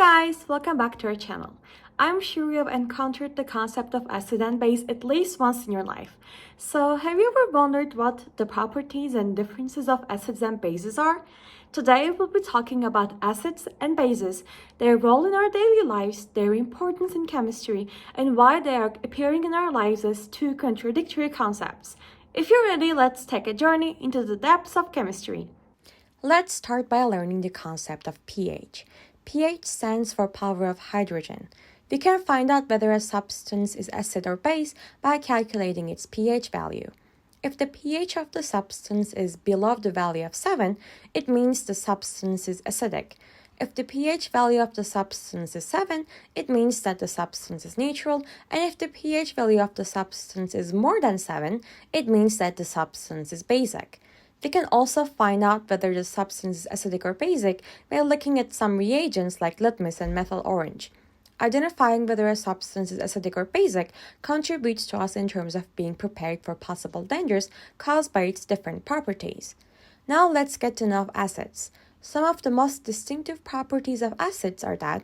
guys, welcome back to our channel. I'm sure you have encountered the concept of acid and base at least once in your life. So have you ever wondered what the properties and differences of acids and bases are? Today we'll be talking about acids and bases, their role in our daily lives, their importance in chemistry, and why they are appearing in our lives as two contradictory concepts. If you're ready, let's take a journey into the depths of chemistry. Let's start by learning the concept of pH. pH stands for power of hydrogen. We can find out whether a substance is acid or base by calculating its pH value. If the pH of the substance is below the value of 7, it means the substance is acidic. If the pH value of the substance is 7, it means that the substance is neutral, and if the pH value of the substance is more than 7, it means that the substance is basic. We can also find out whether the substance is acidic or basic by looking at some reagents like litmus and methyl orange. Identifying whether a substance is acidic or basic contributes to us in terms of being prepared for possible dangers caused by its different properties. Now let's get to know acids. Some of the most distinctive properties of acids are that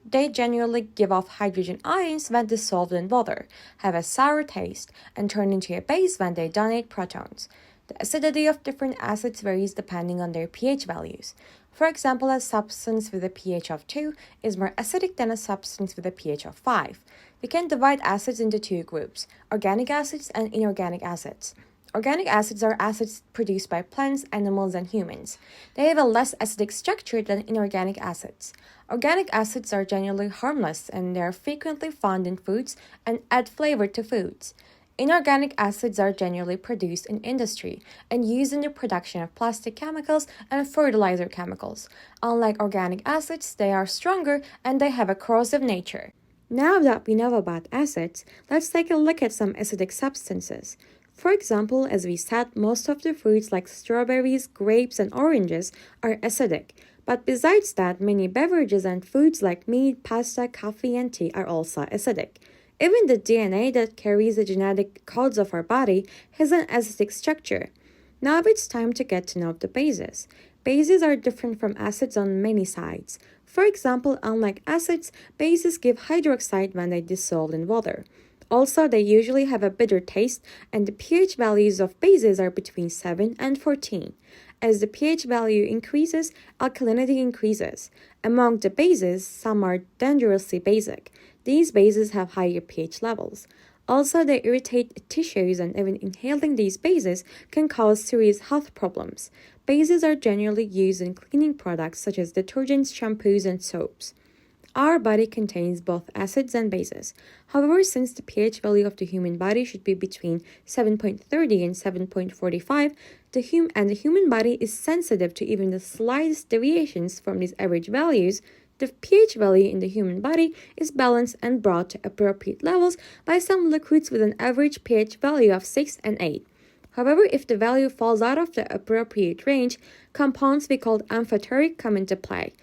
they generally give off hydrogen ions when dissolved in water, have a sour taste, and turn into a base when they donate protons. The acidity of different acids varies depending on their pH values. For example, a substance with a pH of 2 is more acidic than a substance with a pH of 5. We can divide acids into two groups, organic acids and inorganic acids. Organic acids are acids produced by plants, animals, and humans. They have a less acidic structure than inorganic acids. Organic acids are generally harmless and they are frequently found in foods and add flavor to foods. Inorganic acids are generally produced in industry and used in the production of plastic chemicals and fertilizer chemicals. Unlike organic acids, they are stronger and they have a corrosive nature. Now that we know about acids, let's take a look at some acidic substances. For example, as we said, most of the fruits like strawberries, grapes, and oranges are acidic. But besides that, many beverages and foods like meat, pasta, coffee, and tea are also acidic. Even the DNA that carries the genetic codes of our body has an acidic structure. Now it's time to get to know the bases. Bases are different from acids on many sides. For example, unlike acids, bases give hydroxide when they dissolve in water. Also, they usually have a bitter taste, and the pH values of bases are between 7 and 14. As the pH value increases, alkalinity increases. Among the bases, some are dangerously basic. These bases have higher pH levels. Also, they irritate tissues, and even inhaling these bases can cause serious health problems. Bases are generally used in cleaning products such as detergents, shampoos, and soaps. Our body contains both acids and bases. However, since the pH value of the human body should be between 7.30 and 7.45, the human body is sensitive to even the slightest deviations from these average values. The pH value in the human body is balanced and brought to appropriate levels by some liquids with an average pH value of 6 and 8. However, if the value falls out of the appropriate range, compounds we call amphoteric come into play.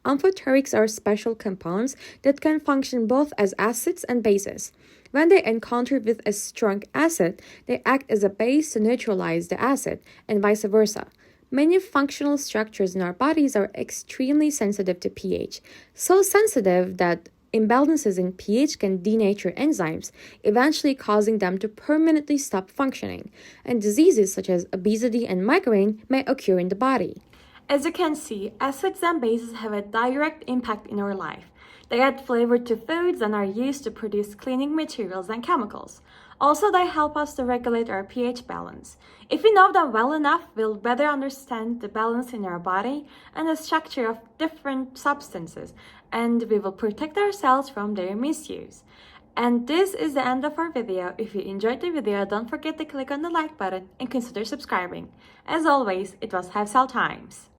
Amphoterics are special compounds that can function both as acids and bases. When they encounter with a strong acid, they act as a base to neutralize the acid, and vice versa. Many functional structures in our bodies are extremely sensitive to pH, so sensitive that imbalances in pH can denature enzymes, eventually causing them to permanently stop functioning, and diseases such as obesity and migraine may occur in the body. As you can see, acids and bases have a direct impact in our life. They add flavor to foods and are used to produce cleaning materials and chemicals. Also, they help us to regulate our pH balance. If we know them well enough, we'll better understand the balance in our body and the structure of different substances, and we will protect ourselves from their misuse. And this is the end of our video. If you enjoyed the video, don't forget to click on the like button and consider subscribing. As always, it was Hefsal Times.